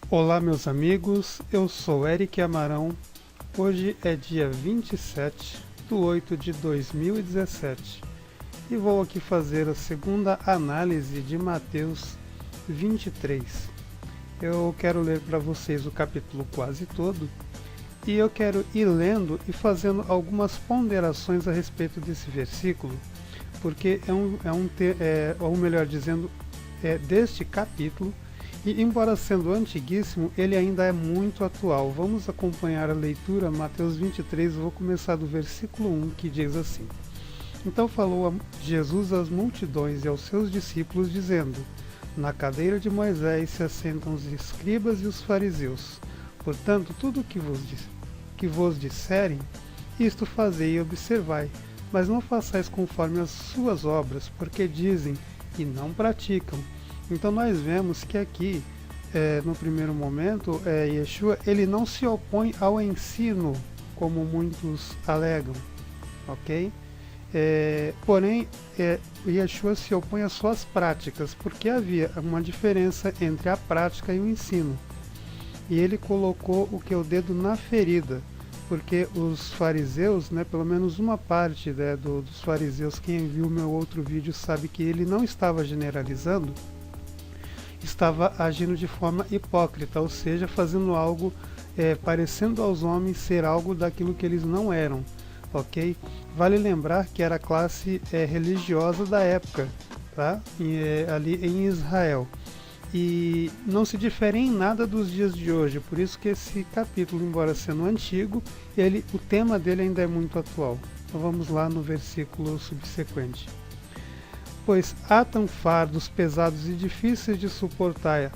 Olá meus amigos, eu sou Eric Amarão. Hoje é dia 27/8/2017 e vou aqui fazer a segunda análise de Mateus 23. Eu quero ler para vocês o capítulo quase todo e eu quero ir lendo e fazendo algumas ponderações a respeito desse versículo, porque ou melhor dizendo, deste capítulo. E, embora sendo antiguíssimo, ele ainda é muito atual. Vamos acompanhar a leitura, Mateus 23, vou começar do versículo 1, que diz assim: Então falou Jesus às multidões e aos seus discípulos, dizendo: Na cadeira de Moisés se assentam os escribas e os fariseus. Portanto, tudo o que vos disserem, isto fazei e observai, mas não façais conforme as suas obras, porque dizem e não praticam. Então nós vemos que aqui, no primeiro momento, Yeshua ele não se opõe ao ensino, como muitos alegam, ok? Porém, Yeshua se opõe às suas práticas, porque havia uma diferença entre a prática e o ensino. E ele colocou o dedo na ferida, porque os fariseus, pelo menos uma parte dos fariseus, quem viu meu outro vídeo sabe que ele não estava generalizando, estava agindo de forma hipócrita, ou seja, fazendo algo parecendo aos homens ser algo daquilo que eles não eram, ok? Vale lembrar que era a classe religiosa da época, tá? Ali em Israel, e não se difere em nada dos dias de hoje, por isso que esse capítulo, embora sendo antigo, o tema dele ainda é muito atual. Então vamos lá no versículo subsequente. Pois atam fardos pesados e difíceis de suportar,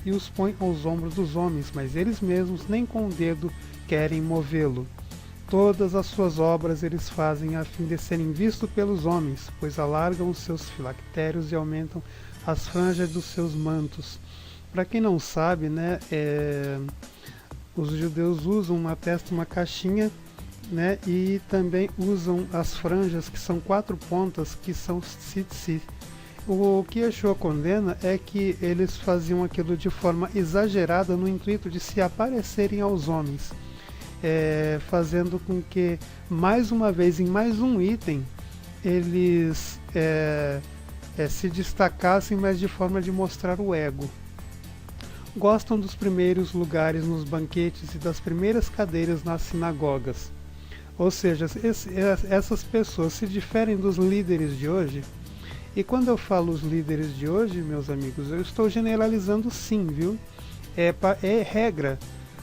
e os põem aos ombros dos homens, mas eles mesmos nem com o dedo querem movê-lo. Todas as suas obras eles fazem a fim de serem vistos pelos homens, pois alargam os seus filactérios e aumentam as franjas dos seus mantos. Para quem não sabe, os judeus usam uma caixinha, e também usam as franjas, que são 4 pontas, que são tzitzi. O que Yeshua condena é que eles faziam aquilo de forma exagerada no intuito de se aparecerem aos homens, fazendo com que, mais uma vez, em mais um item, eles se destacassem, mas de forma de mostrar o ego. Gostam dos primeiros lugares nos banquetes e das primeiras cadeiras nas sinagogas. Ou seja, essas pessoas se diferem dos líderes de hoje. E quando eu falo os líderes de hoje, meus amigos, eu estou generalizando sim, viu? É regra.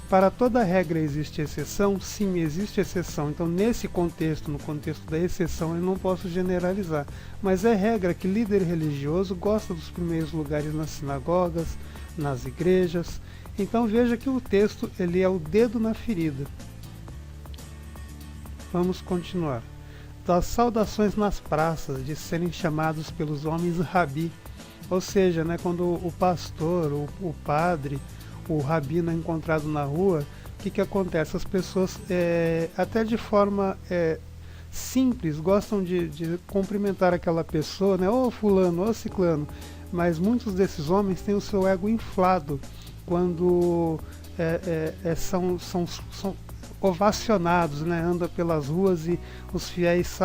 Para toda regra existe exceção? Sim, existe exceção. Então, nesse contexto, no contexto da exceção, eu não posso generalizar. Mas é regra que líder religioso gosta dos primeiros lugares nas sinagogas, nas igrejas. Então, veja que o texto ele é o dedo na ferida. Vamos continuar. Das saudações nas praças, de serem chamados pelos homens rabi. Ou seja, quando o pastor, o padre, o rabino é encontrado na rua, o que acontece? As pessoas, até de forma simples, gostam de cumprimentar aquela pessoa, ô fulano, ô ciclano. Mas muitos desses homens têm o seu ego inflado quando são ovacionados, anda pelas ruas e os fiéis,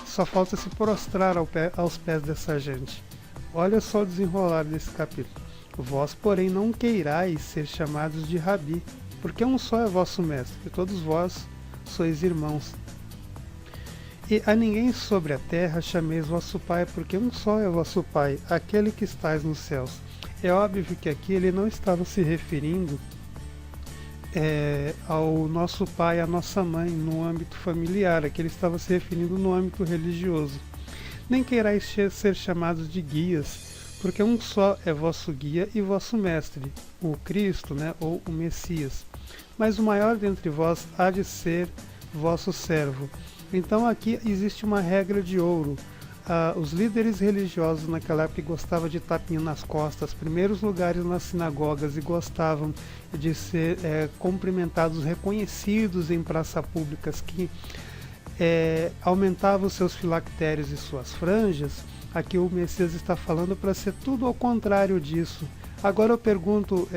só falta se prostrar aos pés dessa gente. Olha só o desenrolar desse capítulo. Vós, porém, não queirais ser chamados de rabi, porque um só é vosso mestre, e todos vós sois irmãos. E a ninguém sobre a terra chameis vosso pai, porque um só é vosso pai, aquele que estais nos céus. É óbvio que aqui ele não estava se referindo ao nosso pai, à nossa mãe, no âmbito familiar. Aqui ele estava se referindo no âmbito religioso. Nem queirais ser chamados de guias, porque um só é vosso guia e vosso mestre, o Cristo, ou o Messias. Mas o maior dentre vós há de ser vosso servo. Então aqui existe uma regra de ouro. Os líderes religiosos naquela época gostavam de tapinha nas costas, primeiros lugares nas sinagogas, e gostavam de ser cumprimentados, reconhecidos em praças públicas, que aumentavam seus filactérios e suas franjas. Aqui o Messias está falando para ser tudo ao contrário disso. Agora eu pergunto,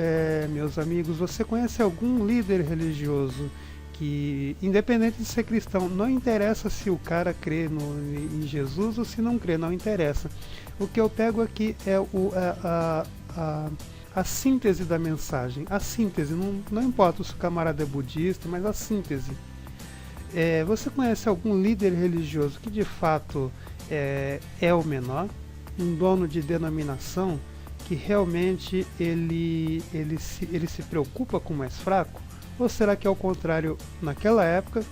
meus amigos, você conhece algum líder religioso que, independente de ser cristão, não interessa se o cara crê em Jesus ou se não crê, não interessa. O que eu pego aqui é a síntese da mensagem. A síntese, não importa se o camarada é budista, mas a síntese. Você conhece algum líder religioso que de fato é o menor? Um dono de denominação que realmente ele se preocupa com o mais fraco? Ou será que é o contrário naquela época,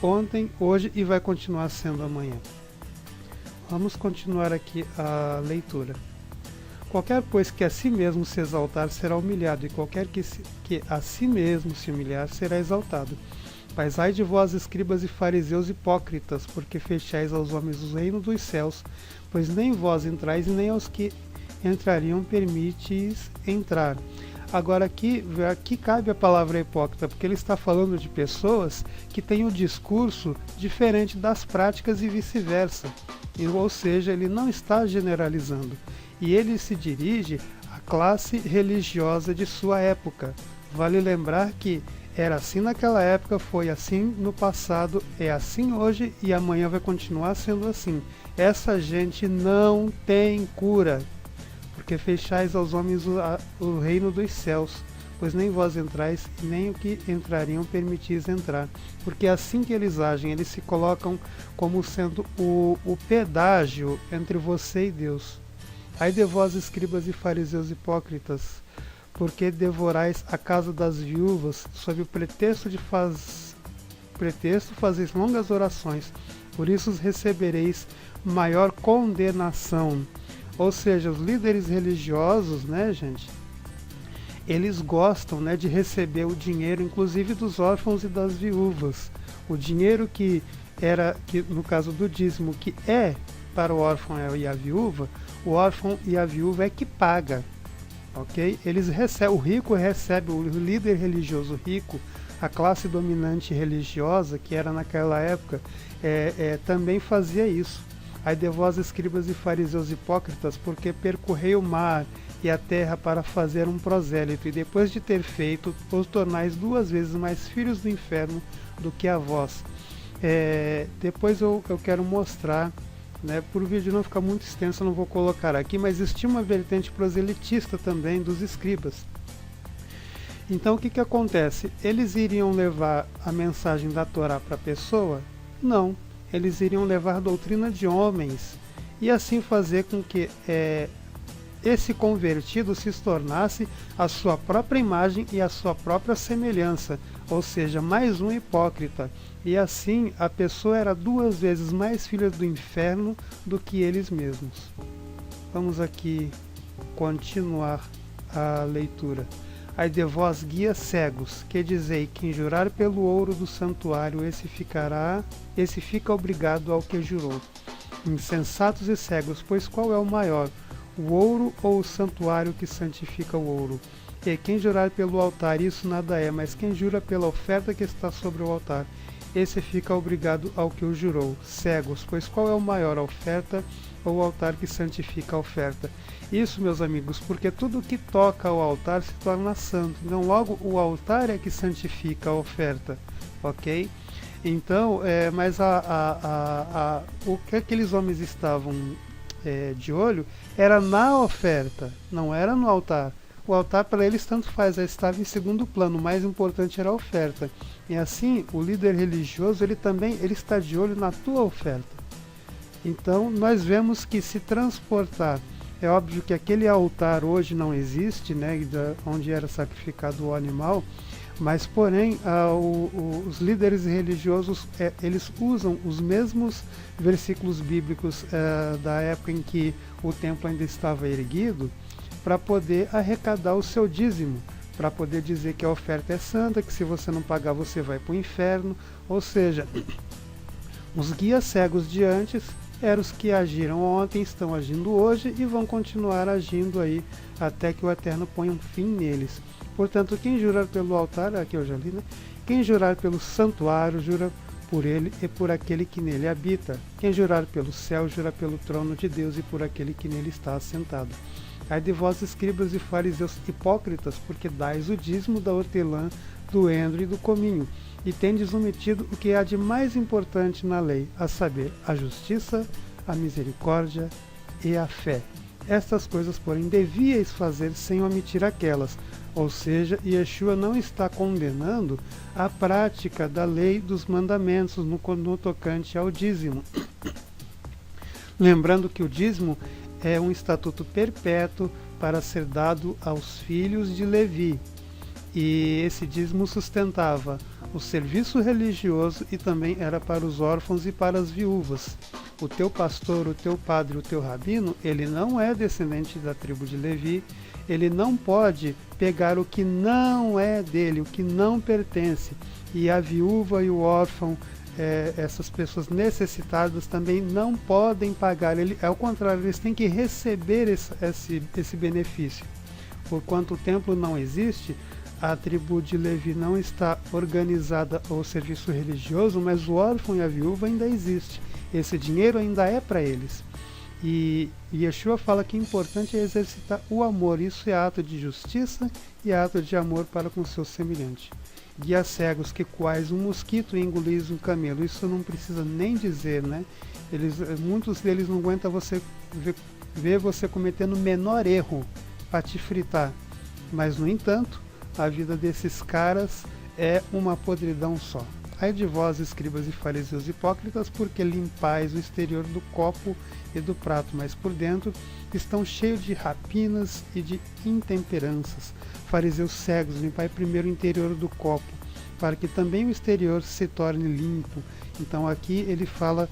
ontem, hoje e vai continuar sendo amanhã? Vamos continuar aqui a leitura. Qualquer, pois, que a si mesmo se exaltar será humilhado, e qualquer que a si mesmo se humilhar será exaltado. Mas ai de vós, escribas e fariseus hipócritas, porque fechais aos homens o reino dos céus, pois nem vós entrais e nem aos que entrariam permites entrar. Agora aqui cabe a palavra hipócrita, porque ele está falando de pessoas que têm um discurso diferente das práticas e vice-versa. Ou seja, ele não está generalizando. E ele se dirige à classe religiosa de sua época. Vale lembrar que era assim naquela época, foi assim no passado, é assim hoje e amanhã vai continuar sendo assim. Essa gente não tem cura. Porque fechais aos homens o reino dos céus, pois nem vós entrais, nem o que entrariam permitis entrar. Porque assim que eles agem, eles se colocam como sendo o pedágio entre você e Deus. Ai de vós, escribas e fariseus hipócritas, porque devorais a casa das viúvas, sob o pretexto fazeis longas orações, por isso os recebereis maior condenação. Ou seja, os líderes religiosos, né, gente, eles gostam, né, de receber o dinheiro, inclusive dos órfãos e das viúvas. O dinheiro que no caso do dízimo, que é para o órfão e a viúva, o órfão e a viúva é que paga, ok? Eles recebem, o rico recebe, o líder religioso rico, a classe dominante religiosa, que era naquela época, também fazia isso. Ai de vós, escribas e fariseus hipócritas, porque percorrei o mar e a terra para fazer um prosélito, e depois de ter feito, os tornais 2 vezes mais filhos do inferno do que a vós. Depois eu quero mostrar, né, por vídeo não ficar muito extenso, eu não vou colocar aqui, mas existia uma vertente proselitista também dos escribas. Então o que acontece? Eles iriam levar a mensagem da Torá para a pessoa? Não. Eles iriam levar doutrina de homens e assim fazer com que esse convertido se tornasse a sua própria imagem e a sua própria semelhança, ou seja, mais um hipócrita. E assim a pessoa era 2 vezes mais filha do inferno do que eles mesmos. Vamos aqui continuar a leitura. Ai de vós, guias cegos, que dizei, quem jurar pelo ouro do santuário, esse fica obrigado ao que jurou. Insensatos e cegos, pois qual é o maior, o ouro ou o santuário que santifica o ouro? E quem jurar pelo altar, isso nada é, mas quem jura pela oferta que está sobre o altar, esse fica obrigado ao que o jurou. Cegos, pois qual é o maior, a oferta ou o altar que santifica a oferta? Isso, meus amigos, porque tudo que toca ao altar se torna santo. Então, logo, o altar é que santifica a oferta, ok? Então, mas o que aqueles homens estavam de olho era na oferta, não era no altar. O altar para eles tanto faz, estava em segundo plano, o mais importante era a oferta. E assim, o líder religioso, ele está de olho na tua oferta. Então, nós vemos que se transportar, é óbvio que aquele altar hoje não existe, né, onde era sacrificado o animal, mas porém os líderes religiosos eles usam os mesmos versículos bíblicos da época em que o templo ainda estava erguido, para poder arrecadar o seu dízimo, para poder dizer que a oferta é santa, que se você não pagar você vai para o inferno. Ou seja, os guias cegos de antes eram os que agiram ontem, estão agindo hoje e vão continuar agindo aí até que o Eterno ponha um fim neles. Portanto, quem jurar pelo altar, aqui eu já li, né? Quem jurar pelo santuário, jura por ele e por aquele que nele habita. Quem jurar pelo céu, jura pelo trono de Deus e por aquele que nele está assentado. Ai de vós, escribas e fariseus hipócritas, porque dais o dízimo da hortelã, do endro e do cominho, e tendes omitido o que há de mais importante na lei, a saber, a justiça, a misericórdia e a fé. Estas coisas, porém, devíeis fazer sem omitir aquelas. Ou seja, Yeshua não está condenando a prática da lei dos mandamentos no tocante ao dízimo. Lembrando que o dízimo é um estatuto perpétuo para ser dado aos filhos de Levi. E esse dízimo sustentava o serviço religioso e também era para os órfãos e para as viúvas. O teu pastor, o teu padre, o teu rabino, ele não é descendente da tribo de Levi, ele não pode pegar o que não é dele, o que não pertence. E a viúva e o órfão, essas pessoas necessitadas também não podem pagar. Ao contrário, eles têm que receber esse benefício. Porquanto o templo não existe, a tribo de Levi não está organizada ao serviço religioso, mas o órfão e a viúva ainda existe. Esse dinheiro ainda é para eles. E Yeshua fala que o importante é exercitar o amor. Isso é ato de justiça e ato de amor para com seu semelhante. Guia cegos que quais um mosquito engolis um camelo. Isso não precisa nem dizer, né? Muitos deles não aguentam você ver você cometendo o menor erro para te fritar. Mas, no entanto, a vida desses caras é uma podridão só. Ai de vós, escribas e fariseus hipócritas, porque limpais o exterior do copo e do prato, mas por dentro estão cheios de rapinas e de intemperanças. Fariseus cegos, limpai primeiro o interior do copo, para que também o exterior se torne limpo. Então aqui ele fala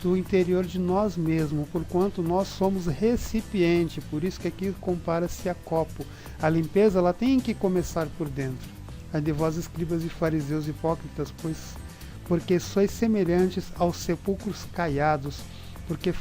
do interior de nós mesmos, porquanto nós somos recipiente, por isso que aqui compara-se a copo. A limpeza ela tem que começar por dentro. Ai de vós, escribas e fariseus hipócritas, porque sois semelhantes aos sepulcros caiados, porque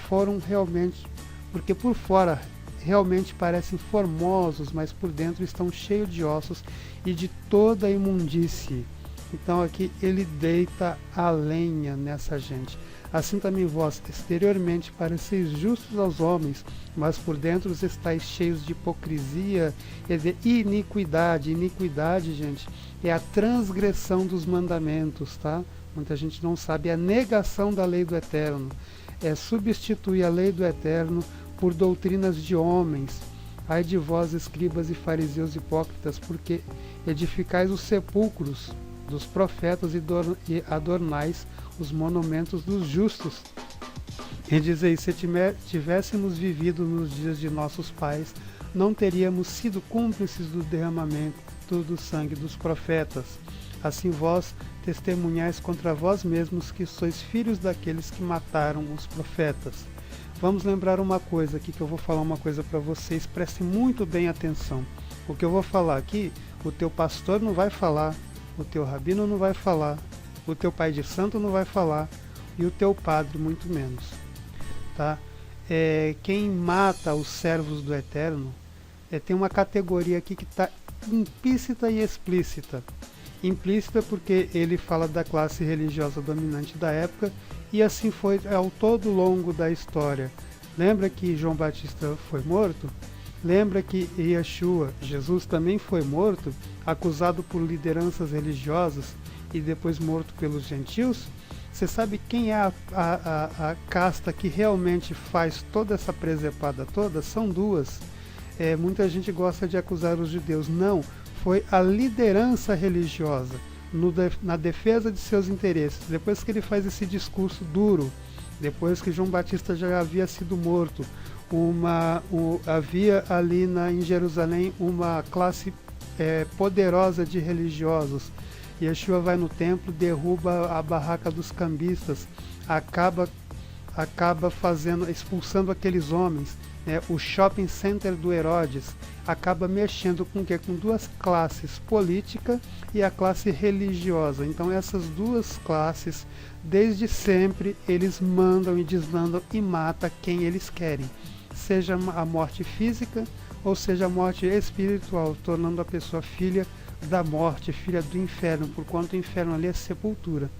por fora realmente parecem formosos, mas por dentro estão cheios de ossos e de toda a imundície. Então aqui ele deita a lenha nessa gente. Assim também vós, exteriormente, pareceis justos aos homens, mas por dentro estáis cheios de hipocrisia e de iniquidade. Iniquidade, gente, é a transgressão dos mandamentos, tá? Muita gente não sabe, é a negação da lei do Eterno. É substituir a lei do Eterno por doutrinas de homens. Ai de vós, escribas e fariseus hipócritas, porque edificais os sepulcros dos profetas e adornais os monumentos dos justos. E dizeis, se tivéssemos vivido nos dias de nossos pais, não teríamos sido cúmplices do derramamento do sangue dos profetas. Assim vós testemunhais contra vós mesmos que sois filhos daqueles que mataram os profetas. Vamos lembrar uma coisa aqui, que eu vou falar uma coisa para vocês, prestem muito bem atenção. O que eu vou falar aqui, o teu pastor não vai falar, o teu rabino não vai falar, o teu pai de santo não vai falar, e o teu padre muito menos. Tá? Quem mata os servos do Eterno, tem uma categoria aqui que está implícita e explícita. Implícita porque ele fala da classe religiosa dominante da época, e assim foi ao todo longo da história. Lembra que João Batista foi morto? Lembra que Yeshua, Jesus, também foi morto, acusado por lideranças religiosas e depois morto pelos gentios? Você sabe quem é a casta que realmente faz toda essa presepada toda? São duas. Muita gente gosta de acusar os judeus. Não, foi a liderança religiosa na defesa de seus interesses. Depois que ele faz esse discurso duro, depois que João Batista já havia sido morto, havia ali em Jerusalém uma classe poderosa de religiosos. Yeshua vai no templo, derruba a barraca dos cambistas, acaba expulsando aqueles homens. O shopping center do Herodes acaba mexendo com o quê? Com duas classes, política e a classe religiosa. Então essas duas classes, desde sempre, eles mandam e desmandam e matam quem eles querem. Seja a morte física ou seja a morte espiritual, tornando a pessoa filha da morte, filha do inferno, porquanto o inferno ali é sepultura.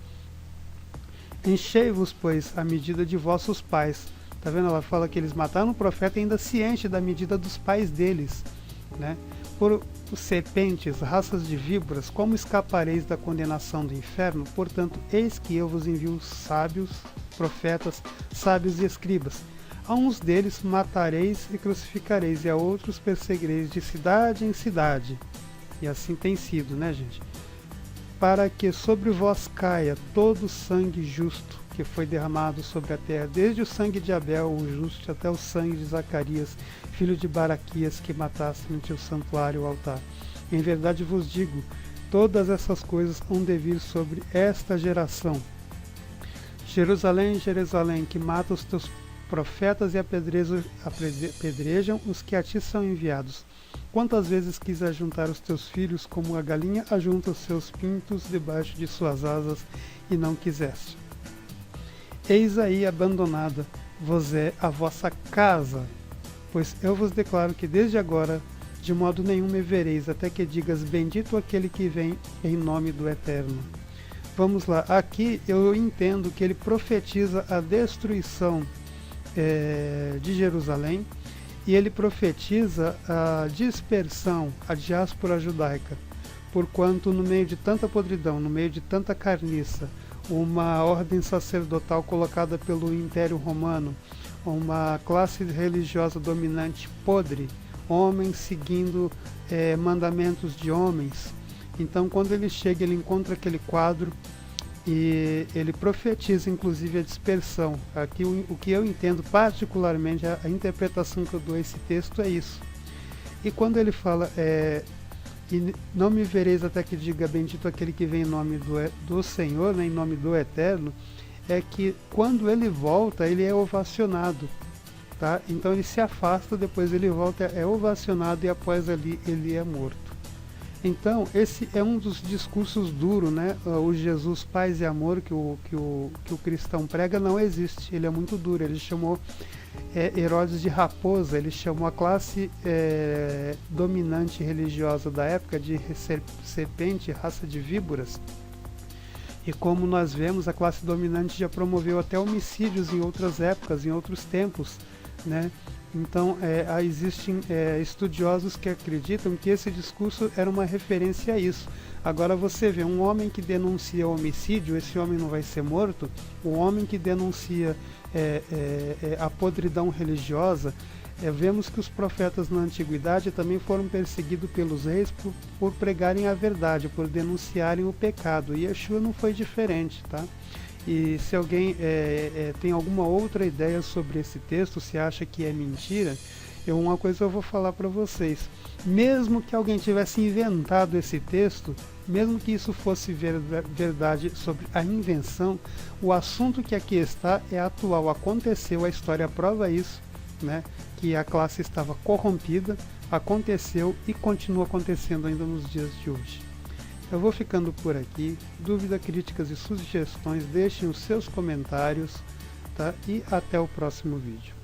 Enchei-vos, pois, a medida de vossos pais. Tá vendo? Ela fala que eles mataram o profeta e ainda se enche da medida dos pais deles, né? Por serpentes, raças de víboras, como escapareis da condenação do inferno? Portanto, eis que eu vos envio sábios, profetas, sábios e escribas. A uns deles matareis e crucificareis, e a outros perseguireis de cidade em cidade. E assim tem sido, né, gente? Para que sobre vós caia todo o sangue justo que foi derramado sobre a terra, desde o sangue de Abel, o justo, até o sangue de Zacarias, filho de Baraquias, que mataste ante o santuário e o altar. Em verdade vos digo, todas essas coisas hão de vir sobre esta geração. Jerusalém, Jerusalém, que mata os teus profetas e apedrejam os que a ti são enviados. Quantas vezes quis ajuntar os teus filhos, como a galinha ajunta os seus pintos debaixo de suas asas, e não quiseste. Eis aí abandonada vos é a vossa casa, pois eu vos declaro que desde agora de modo nenhum me vereis, até que digas, bendito aquele que vem em nome do Eterno. Vamos lá, aqui eu entendo que ele profetiza a destruição de Jerusalém, e ele profetiza a dispersão, a diáspora judaica, porquanto no meio de tanta podridão, no meio de tanta carniça, uma ordem sacerdotal colocada pelo Império Romano, uma classe religiosa dominante podre, homens seguindo mandamentos de homens. Então, quando ele chega, ele encontra aquele quadro e ele profetiza, inclusive, a dispersão. Aqui, o que eu entendo particularmente, a interpretação que eu dou a esse texto é isso. E quando ele fala, e não me vereis até que diga, bendito aquele que vem em nome do Senhor, né, em nome do Eterno, é que quando ele volta, ele é ovacionado. Tá? Então ele se afasta, depois ele volta, é ovacionado, e após ali ele é morto. Então esse é um dos discursos duros, né? O Jesus paz e amor que o cristão prega não existe, ele é muito duro. Ele chamou Herodes de raposa, ele chamou a classe dominante religiosa da época de serpente, raça de víboras. E como nós vemos, a classe dominante já promoveu até homicídios em outras épocas, em outros tempos, né? Então existem estudiosos que acreditam que esse discurso era uma referência a isso. Agora você vê um homem que denuncia homicídio, esse homem não vai ser morto. Um homem que denuncia a podridão religiosa, vemos que os profetas na antiguidade também foram perseguidos pelos reis por pregarem a verdade, por denunciarem o pecado. E Yeshua não foi diferente, tá? E se alguém tem alguma outra ideia sobre esse texto, se acha que é mentira, uma coisa eu vou falar para vocês. Mesmo que alguém tivesse inventado esse texto, mesmo que isso fosse verdade sobre a invenção, o assunto que aqui está é atual, aconteceu, a história prova isso, né? Que a classe estava corrompida, aconteceu e continua acontecendo ainda nos dias de hoje. Eu vou ficando por aqui. Dúvidas, críticas e sugestões, deixem os seus comentários, tá? E até o próximo vídeo.